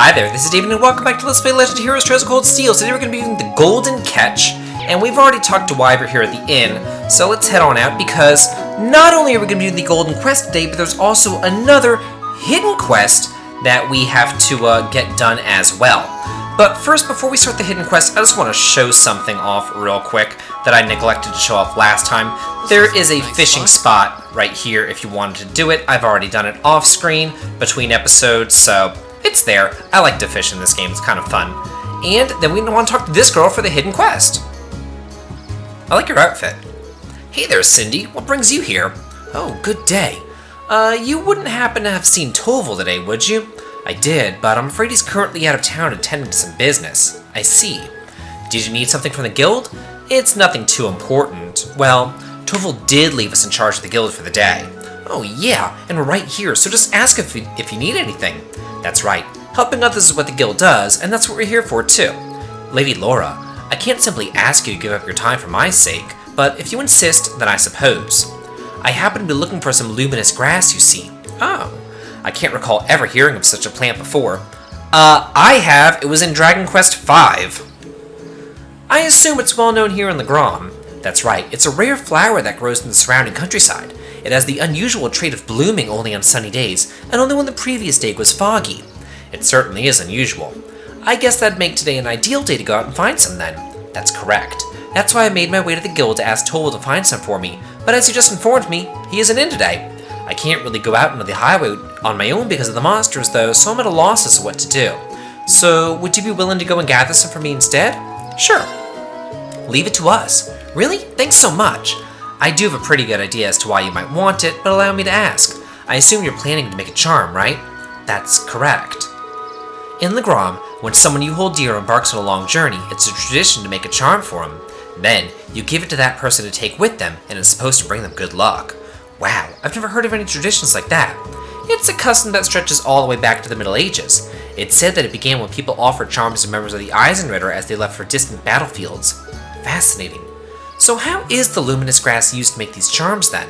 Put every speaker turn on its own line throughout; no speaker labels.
Hi there, this is David and welcome back to Let's Play Legend of Heroes Trails of Cold Steel. Today we're going to be using the Golden Catch, and we've already talked to Wyver here at the inn, so let's head on out because not only are we going to be doing the Golden Quest today, but there's also another hidden quest that we have to get done as well. But first, before we start the hidden quest, I just want to show something off real quick that I neglected to show off last time. There is a fishing spot right here if you wanted to do it. I've already done it off screen between episodes, so it's there. I like to fish in this game, it's kind of fun. And then we want to talk to this girl for the hidden quest. I like your outfit. Hey there, Cindy, what brings you here? Oh, good day. You wouldn't happen to have seen Toval today, would you? I did, but I'm afraid he's currently out of town attending to some business. I see. Did you need something from the guild? It's nothing too important. Well, Toval did leave us in charge of the guild for the day. Oh yeah, and we're right here, so just ask if you need anything. That's right, helping others is what the guild does, and that's what we're here for too. Lady Laura, I can't simply ask you to give up your time for my sake, but if you insist, then I suppose. I happen to be looking for some luminous grass, you see. Oh, I can't recall ever hearing of such a plant before. I have. It was in Dragon Quest V. I assume it's well known here in the Grom. That's right, it's a rare flower that grows in the surrounding countryside. It has the unusual trait of blooming only on sunny days, and only when the previous day was foggy. It certainly is unusual. I guess that'd make today an ideal day to go out and find some then. That's correct. That's why I made my way to the guild to ask Toval to find some for me, but as you just informed me, he isn't in today. I can't really go out into the highway on my own because of the monsters though, so I'm at a loss as to what to do. So, would you be willing to go and gather some for me instead? Sure. Leave it to us. Really? Thanks so much. I do have a pretty good idea as to why you might want it, but allow me to ask. I assume you're planning to make a charm, right? That's correct. In the Grom, when someone you hold dear embarks on a long journey, it's a tradition to make a charm for them. Then, you give it to that person to take with them, and it's supposed to bring them good luck. Wow, I've never heard of any traditions like that. It's a custom that stretches all the way back to the Middle Ages. It's said that it began when people offered charms to members of the Eisenritter as they left for distant battlefields. Fascinating. So how is the luminous grass used to make these charms then?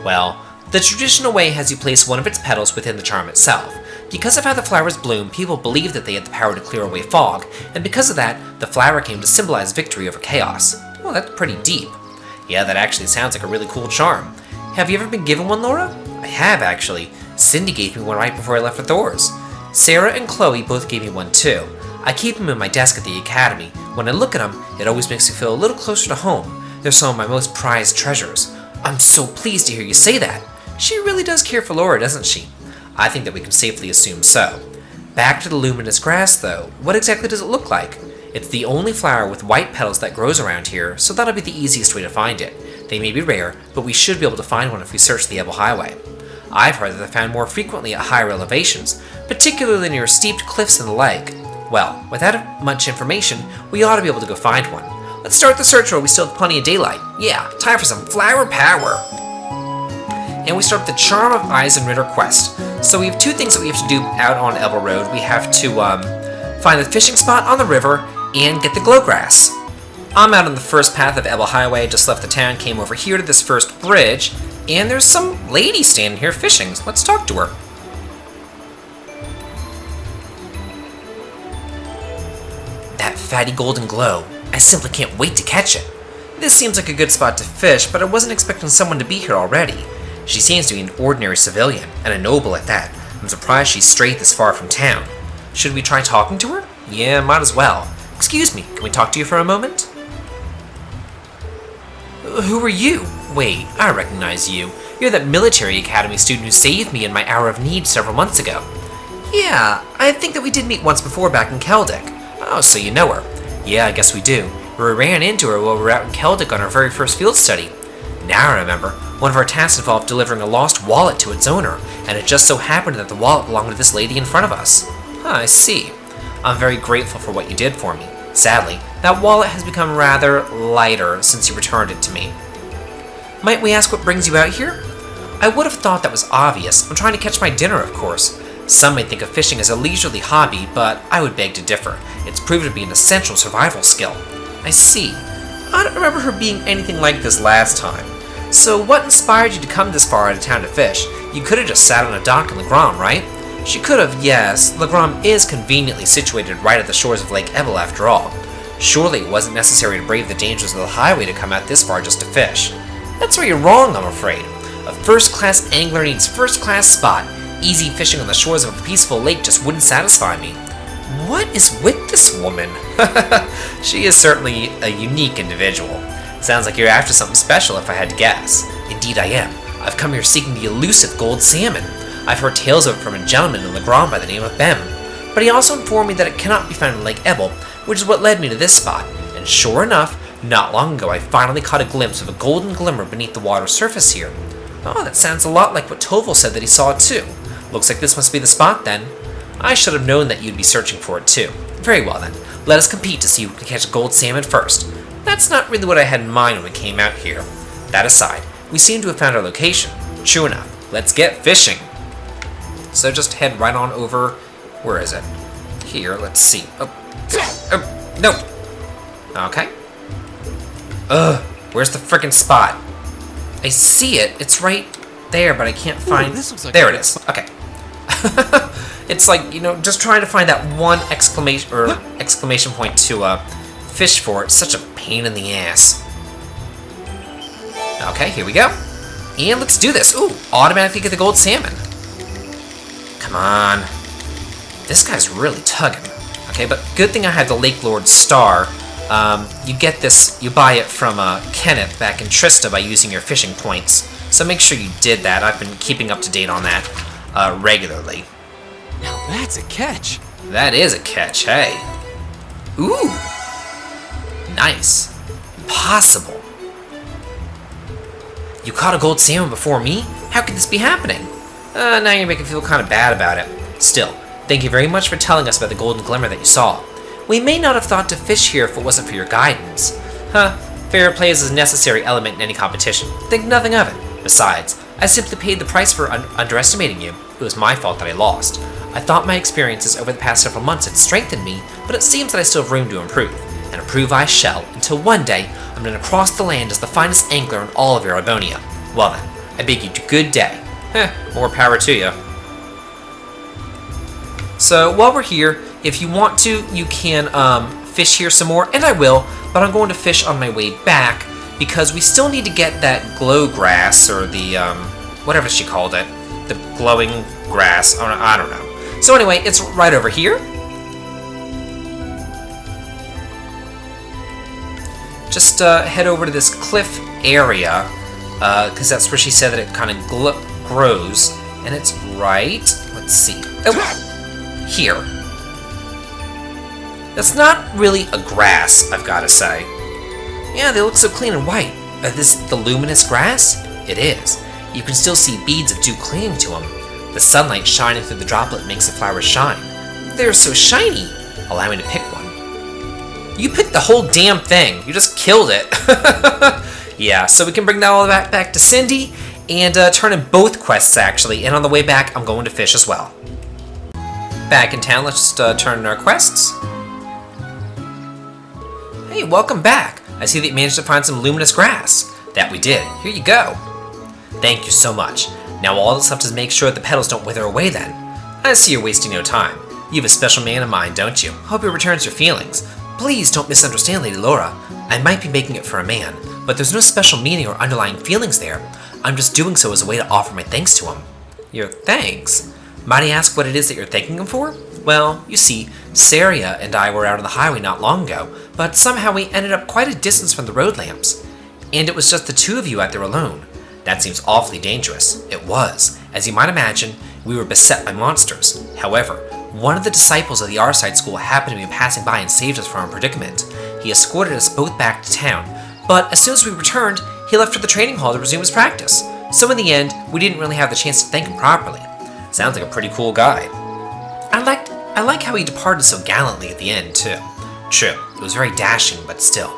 Well, the traditional way has you place one of its petals within the charm itself. Because of how the flowers bloom, people believed that they had the power to clear away fog, and because of that, the flower came to symbolize victory over chaos. Well, that's pretty deep. Yeah, that actually sounds like a really cool charm. Have you ever been given one, Laura? I have, actually. Cindy gave me one right before I left for Thor's. Sarah and Chloe both gave me one too. I keep them in my desk at the academy. When I look at them, it always makes me feel a little closer to home. They're some of my most prized treasures. I'm so pleased to hear you say that. She really does care for Laura, doesn't she? I think that we can safely assume so. Back to the luminous grass, though. What exactly does it look like? It's the only flower with white petals that grows around here, so that'll be the easiest way to find it. They may be rare, but we should be able to find one if we search the Ebel Highway. I've heard that they're found more frequently at higher elevations, particularly near steeped cliffs and the like. Well, without much information, we ought to be able to go find one. Let's start the search while we still have plenty of daylight. Yeah, time for some flower power. And we start with the Charm of Eisenritter quest. So we have two things that we have to do out on Ebel Road. We have to find the fishing spot on the river and get the glowgrass. I'm out on the first path of Ebel Highway, just left the town, came over here to this first bridge, and there's some lady standing here fishing. Let's talk to her. That fatty golden glow. I simply can't wait to catch it. This seems like a good spot to fish, but I wasn't expecting someone to be here already. She seems to be an ordinary civilian, and a noble at that. I'm surprised she's strayed this far from town. Should we try talking to her? Yeah, might as well. Excuse me, can we talk to you for a moment? Who are you? Wait, I recognize you. You're that military academy student who saved me in my hour of need several months ago. Yeah, I think that we did meet once before back in Keldic. Oh, so you know her. Yeah, I guess we do. We ran into her while we were out in Keldic on our very first field study. Now I remember, one of our tasks involved delivering a lost wallet to its owner, and it just so happened that the wallet belonged to this lady in front of us. I see. I'm very grateful for what you did for me. Sadly, that wallet has become rather lighter since you returned it to me. Might we ask what brings you out here? I would have thought that was obvious. I'm trying to catch my dinner, of course. Some may think of fishing as a leisurely hobby, but I would beg to differ. It's proven to be an essential survival skill. I see. I don't remember her being anything like this last time. So what inspired you to come this far out of town to fish? You could have just sat on a dock in the Grom, right? She could have, yes. Legram is conveniently situated right at the shores of Lake Ebel after all. Surely it wasn't necessary to brave the dangers of the highway to come out this far just to fish. That's where you're wrong, I'm afraid. A first-class angler needs first-class spot. Easy fishing on the shores of a peaceful lake just wouldn't satisfy me. What is with this woman? She is certainly a unique individual. Sounds like you're after something special if I had to guess. Indeed I am. I've come here seeking the elusive gold salmon. I've heard tales of it from a gentleman in Legram by the name of Bem, but he also informed me that it cannot be found in Lake Ebel, which is what led me to this spot, and sure enough, not long ago I finally caught a glimpse of a golden glimmer beneath the water's surface here. Oh, that sounds a lot like what Toval said that he saw too. Looks like this must be the spot then. I should have known that you'd be searching for it too. Very well then, let us compete to see who can catch a gold salmon first. That's not really what I had in mind when we came out here. That aside, we seem to have found our location. True enough, let's get fishing. So just head right on over, where is it? Here, let's see. No. Okay. Where's the frickin' spot? I see it, it's right there, but I can't find...
Ooh, this looks like
there it is, okay. It's like, you know, just trying to find that one exclamation point to fish for. It's such a pain in the ass. Okay, here we go. And let's do this. Ooh, automatically get the gold salmon. Come on. This guy's really tugging. Okay, but good thing I had the Lake Lord Star. You get this, you buy it from Kenneth back in Trista by using your fishing points. So make sure you did that. I've been keeping up to date on that regularly.
Now that's a catch.
That is a catch, hey. Ooh. Nice. Impossible. You caught a gold salmon before me? How could this be happening? Now you're making me feel kind of bad about it. Still, thank you very much for telling us about the golden glimmer that you saw. We may not have thought to fish here if it wasn't for your guidance. Fair play is a necessary element in any competition. Think nothing of it. Besides, I simply paid the price for underestimating you. It was my fault that I lost. I thought my experiences over the past several months had strengthened me, but it seems that I still have room to improve. And improve I shall, until one day, I'm going to cross the land as the finest angler in all of Erebonia. Well then, I bid you good day. More power to you. So, while we're here, if you want to, you can fish here some more, and I will, but I'm going to fish on my way back, because we still need to get that glow grass, or the, whatever she called it, the glowing grass, I don't know. So anyway, it's right over here. Just head over to this cliff area, because that's where she said that it kind of grows, and it's right, let's see, here. That's not really a grass, I've got to say. Yeah, they look so clean and white. Is this the luminous grass? It is. You can still see beads of dew clinging to them. The sunlight shining through the droplet makes the flowers shine. They're so shiny. Allow me to pick one. You picked the whole damn thing. You just killed it. Yeah, so we can bring that all back to Cindy and turn in both quests, actually. And on the way back, I'm going to fish as well. Back in town, let's just turn in our quests. Hey, welcome back. I see that you managed to find some luminous grass. That we did. Here you go. Thank you so much. Now all that's left is make sure that the petals don't wither away then. I see you're wasting no time. You have a special man in mind, don't you? Hope he returns your feelings. Please don't misunderstand, Lady Laura. I might be making it for a man, but there's no special meaning or underlying feelings there. I'm just doing so as a way to offer my thanks to him. Your thanks? Might I ask what it is that you're thanking him for? Well, you see, Saria and I were out on the highway not long ago, but somehow we ended up quite a distance from the road lamps. And it was just the two of you out there alone. That seems awfully dangerous. It was. As you might imagine, we were beset by monsters. However, one of the disciples of the Arside school happened to be passing by and saved us from our predicament. He escorted us both back to town, but as soon as we returned, he left for the training hall to resume his practice. So in the end, we didn't really have the chance to thank him properly. Sounds like a pretty cool guy. I like how he departed so gallantly at the end, too. True, it was very dashing, but still.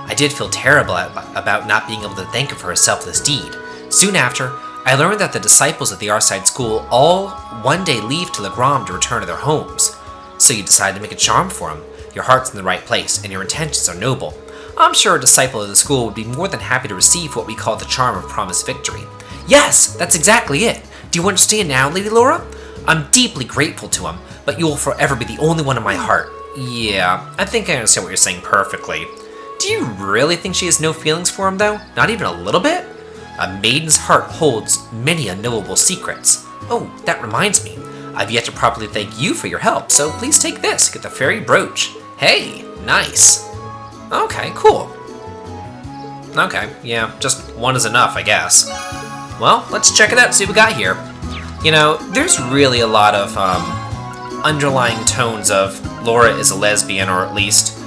I did feel terrible about not being able to thank him for his selfless deed. Soon after, I learned that the disciples at the Arside school all one day leave to Legram to return to their homes. So you decided to make a charm for him. Your heart's in the right place, and your intentions are noble. I'm sure a disciple of the school would be more than happy to receive what we call the charm of promised victory. Yes, that's exactly it. Do you understand now, Lady Laura? I'm deeply grateful to him, but you will forever be the only one in my heart. Yeah, I think I understand what you're saying perfectly. Do you really think she has no feelings for him, though? Not even a little bit? A maiden's heart holds many unknowable secrets. Oh, that reminds me. I've yet to properly thank you for your help, so please take this. Get the fairy brooch. Hey, nice. Okay, cool. Okay, yeah, just one is enough, I guess. Well, let's check it out, see what we got here. You know, there's really a lot of underlying tones of Laura is a lesbian, or at least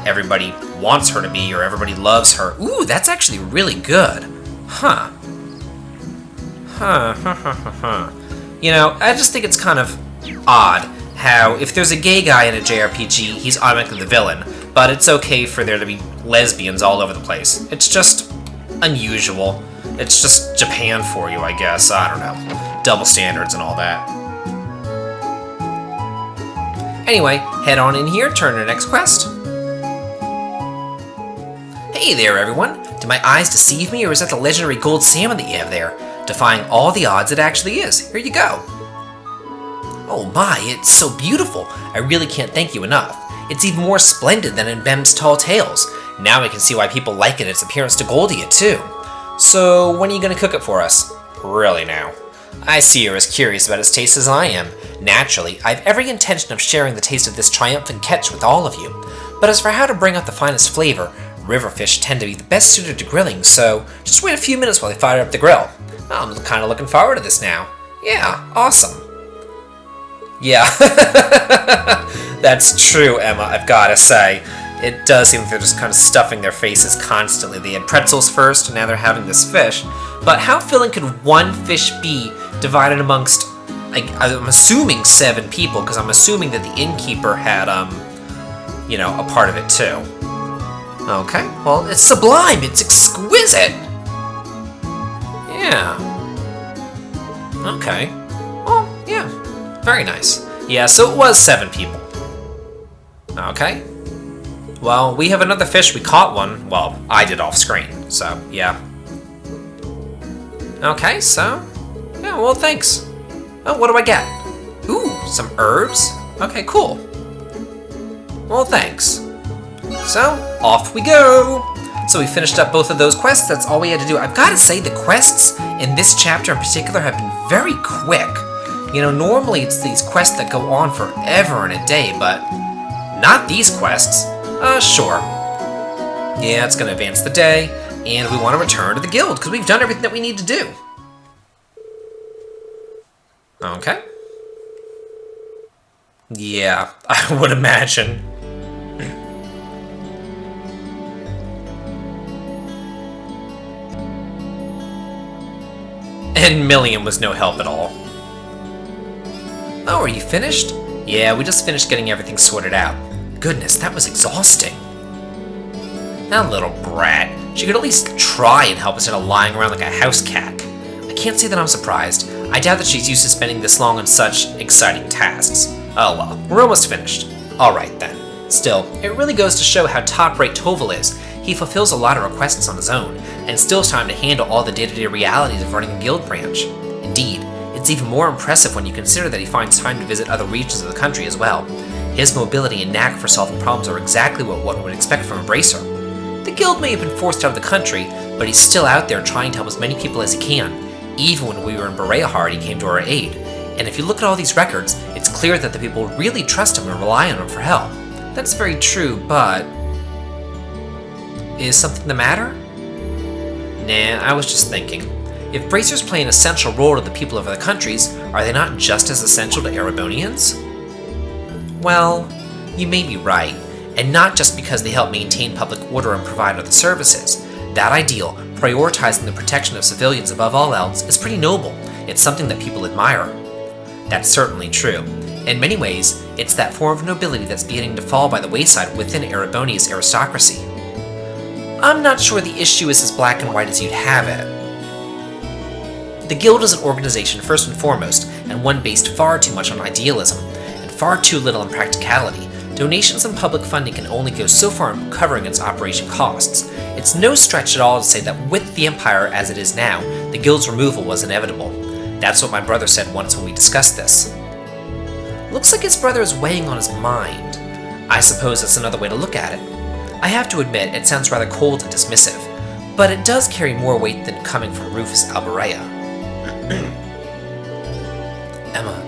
everybody wants her to be, or everybody loves her. Ooh, that's actually really good. Huh. You know, I just think it's kind of odd how if there's a gay guy in a JRPG, he's automatically the villain, but it's okay for there to be lesbians all over the place. It's just unusual. It's just Japan for you, I guess. I don't know. Double standards and all that. Anyway, head on in here, turn to the next quest. Hey there, everyone. Did my eyes deceive me, or is that the legendary gold salmon that you have there? Defying all the odds, it actually is. Here you go. Oh my, it's so beautiful. I really can't thank you enough. It's even more splendid than in Bem's Tall Tales. Now I can see why people liken its appearance to Goldia, too. So, when are you going to cook it for us? Really now. I see you're as curious about its taste as I am. Naturally, I have every intention of sharing the taste of this triumphant catch with all of you. But as for how to bring out the finest flavor, river fish tend to be the best suited to grilling, so just wait a few minutes while I fire up the grill. I'm kind of looking forward to this now. Yeah, awesome. Yeah, that's true, Emma, I've gotta say. It does seem like they're just kind of stuffing their faces constantly. They had pretzels first, and now they're having this fish. But how filling could one fish be divided amongst, I'm assuming 7 people, because I'm assuming that the innkeeper had, you know, a part of it too. Okay, well, it's sublime, it's exquisite! Yeah. Okay. Well, yeah. Very nice. Yeah, so it was 7 people. Okay. Well, we have another fish. We caught one. Well, I did off screen, so yeah. Okay, so yeah, well, thanks. Oh, what do I get? Ooh, some herbs. Okay, cool. Well, thanks. So, off we go. So we finished up both of those quests. That's all we had to do. I've got to say, the quests in this chapter in particular have been very quick. You know, normally it's these quests that go on forever and a day, but not these quests. Sure. Yeah, it's going to advance the day, and we want to return to the guild, because we've done everything that we need to do. Okay. Yeah, I would imagine. And Milliam was no help at all. Oh, are you finished? Yeah, we just finished getting everything sorted out. Goodness, that was exhausting. That little brat. She could at least try and help instead of lying around like a house cat. I can't say that I'm surprised. I doubt that she's used to spending this long on such exciting tasks. Oh well, we're almost finished. Alright then. Still, it really goes to show how top-rate Toval is. He fulfills a lot of requests on his own, and still has time to handle all the day-to-day realities of running a guild branch. Indeed, it's even more impressive when you consider that he finds time to visit other regions of the country as well. His mobility and knack for solving problems are exactly what one would expect from a bracer. The guild may have been forced out of the country, but he's still out there trying to help as many people as he can. Even when we were in Bereahard, he came to our aid. And if you look at all these records, it's clear that the people really trust him and rely on him for help. That's very true, but... is something the matter? Nah, I was just thinking. If bracers play an essential role to the people of other countries, are they not just as essential to Erebonians? Well, you may be right, and not just because they help maintain public order and provide other services. That ideal, prioritizing the protection of civilians above all else, is pretty noble. It's something that people admire. That's certainly true. In many ways, it's that form of nobility that's beginning to fall by the wayside within Erebonia's aristocracy. I'm not sure the issue is as black and white as you'd have it. The Guild is an organization first and foremost, and one based far too much on idealism, and far too little on practicality. Donations and public funding can only go so far in covering its operation costs. It's no stretch at all to say that with the Empire as it is now, the Guild's removal was inevitable. That's what my brother said once when we discussed this. Looks like his brother is weighing on his mind. I suppose that's another way to look at it. I have to admit, it sounds rather cold and dismissive, but it does carry more weight than coming from Rufus Alberea. Emma.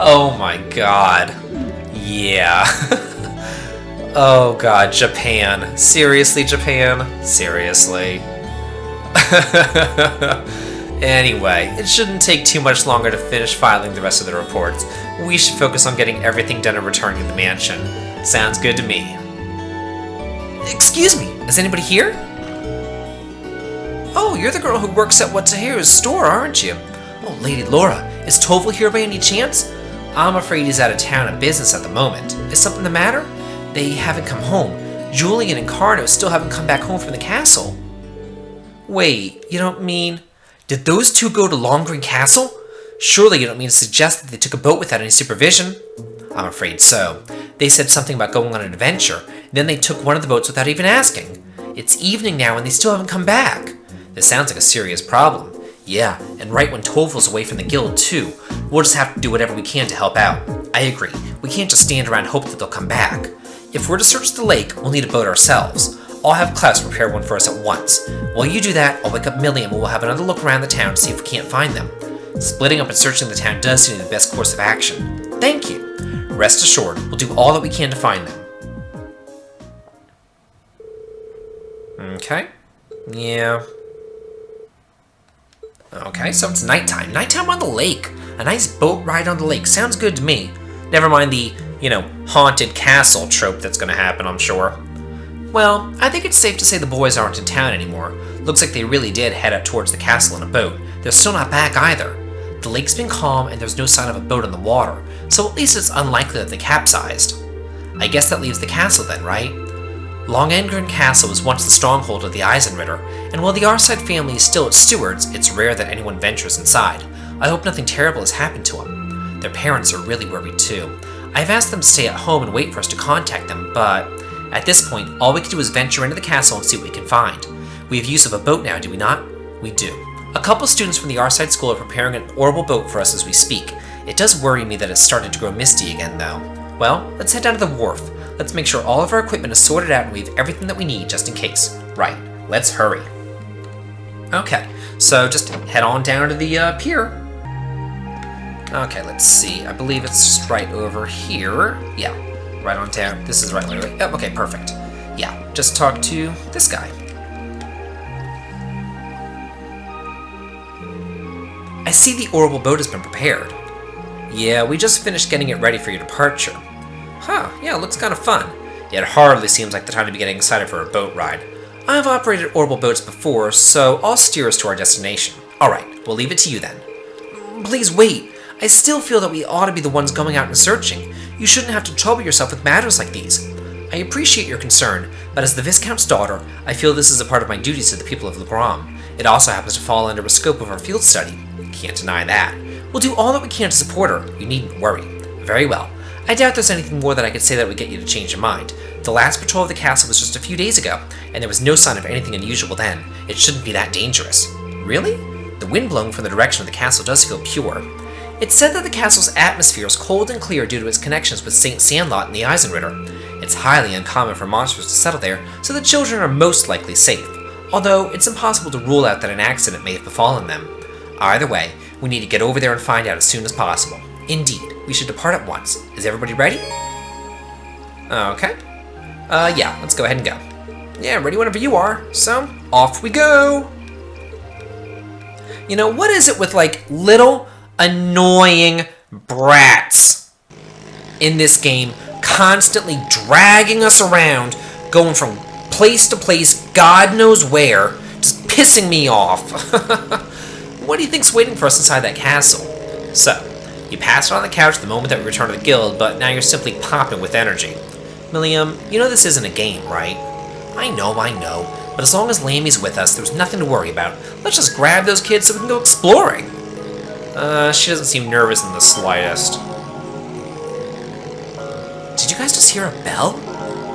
Oh my god. Yeah. Oh god, Japan. Seriously, Japan? Seriously. Anyway, it shouldn't take too much longer to finish filing the rest of the reports. We should focus on getting everything done and returning to the mansion. Sounds good to me. Excuse me, is anybody here? Oh, you're the girl who works at Watahiru's store, aren't you? Oh, Lady Laura, is Toval here by any chance? I'm afraid he's out of town on business at the moment. Is something the matter? They haven't come home. Julian and Carno still haven't come back home from the castle. Wait, you don't mean... Did those two go to Longgreen Castle? Surely you don't mean to suggest that they took a boat without any supervision? I'm afraid so. They said something about going on an adventure, then they took one of the boats without even asking. It's evening now and they still haven't come back. This sounds like a serious problem. Yeah, and right when Toval's away from the guild too. We'll just have to do whatever we can to help out. I agree. We can't just stand around and hope that they'll come back. If we're to search the lake, we'll need a boat ourselves. I'll have Klaus prepare one for us at once. While you do that, I'll wake up Millie and we'll have another look around the town to see if we can't find them. Splitting up and searching the town does seem to be the best course of action. Thank you. Rest assured, we'll do all that we can to find them. Okay. Yeah. Okay, so it's nighttime. Nighttime on the lake. A nice boat ride on the lake. Sounds good to me. Never mind the, haunted castle trope that's gonna happen, I'm sure. Well, I think it's safe to say the boys aren't in town anymore. Looks like they really did head out towards the castle in a boat. They're still not back either. The lake's been calm and there's no sign of a boat in the water, so at least it's unlikely that they capsized. I guess that leaves the castle then, right? Longgreen Castle was once the stronghold of the Eisenritter, and while the Arside family is still its stewards, it's rare that anyone ventures inside. I hope nothing terrible has happened to them. Their parents are really worried too. I've asked them to stay at home and wait for us to contact them, but at this point, all we can do is venture into the castle and see what we can find. We have use of a boat now, do we not? We do. A couple students from the Arside School are preparing an orbital boat for us as we speak. It does worry me that it's starting to grow misty again, though. Well, let's head down to the wharf. Let's make sure all of our equipment is sorted out and we have everything that we need just in case. Right, let's hurry. Okay, so just head on down to the pier. Okay, let's see. I believe it's just right over here. Yeah, right on down. This is right way. Yep, okay, perfect. Yeah, just talk to this guy. I see the orbital boat has been prepared. Yeah, we just finished getting it ready for your departure. Huh, yeah, looks kind of fun. Yet it hardly seems like the time to be getting excited for a boat ride. I've operated orbital boats before, so I'll steer us to our destination. Alright, we'll leave it to you then. Please wait. I still feel that we ought to be the ones going out and searching. You shouldn't have to trouble yourself with matters like these. I appreciate your concern, but as the Viscount's daughter, I feel this is a part of my duties to the people of Legram. It also happens to fall under a scope of our field study. Can't deny that. We'll do all that we can to support her. You needn't worry. Very well. I doubt there's anything more that I could say that would get you to change your mind. The last patrol of the castle was just a few days ago, and there was no sign of anything unusual then. It shouldn't be that dangerous. Really? The wind blowing from the direction of the castle does feel pure. It's said that the castle's atmosphere is cold and clear due to its connections with St. Sandlot and the Eisenritter. It's highly uncommon for monsters to settle there, so the children are most likely safe, although it's impossible to rule out that an accident may have befallen them. Either way, we need to get over there and find out as soon as possible. Indeed, we should depart at once. Is everybody ready? Okay. Yeah, let's go ahead and go. Yeah, ready whenever you are, so off we go! You know, what is it with, little annoying brats in this game constantly dragging us around, going from place to place, God knows where, just pissing me off. What do you think's waiting for us inside that castle? So, you passed on the couch the moment that we returned to the guild, but now you're simply popping with energy. Milliam, you know this isn't a game, right? I know, but as long as Lammy's with us, there's nothing to worry about. Let's just grab those kids so we can go exploring. She doesn't seem nervous in the slightest. Did you guys just hear a bell?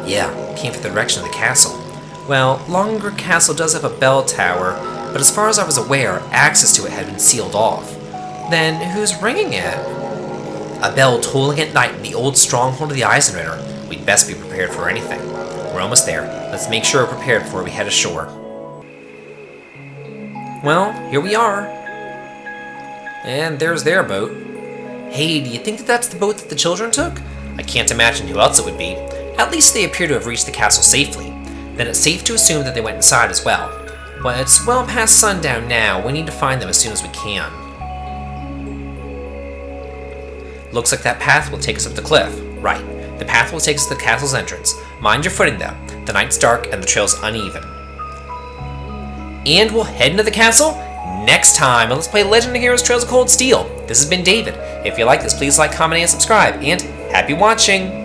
Yeah, it came from the direction of the castle. Well, Longgreen Castle does have a bell tower, but as far as I was aware, access to it had been sealed off. Then who's ringing it? A bell tolling at night in the old stronghold of the Eisenritter. We'd best be prepared for anything. We're almost there. Let's make sure we're prepared before we head ashore. Well, here we are. And there's their boat. Hey, do you think that that's the boat that the children took? I can't imagine who else it would be. At least they appear to have reached the castle safely. Then it's safe to assume that they went inside as well. Well, it's well past sundown now. We need to find them as soon as we can. Looks like that path will take us up the cliff. Right. The path will take us to the castle's entrance. Mind your footing, though. The night's dark and the trail's uneven. And we'll head into the castle next time, and let's play Legend of Heroes Trails of Cold Steel. This has been David. If you like this, please like, comment, and subscribe, and happy watching!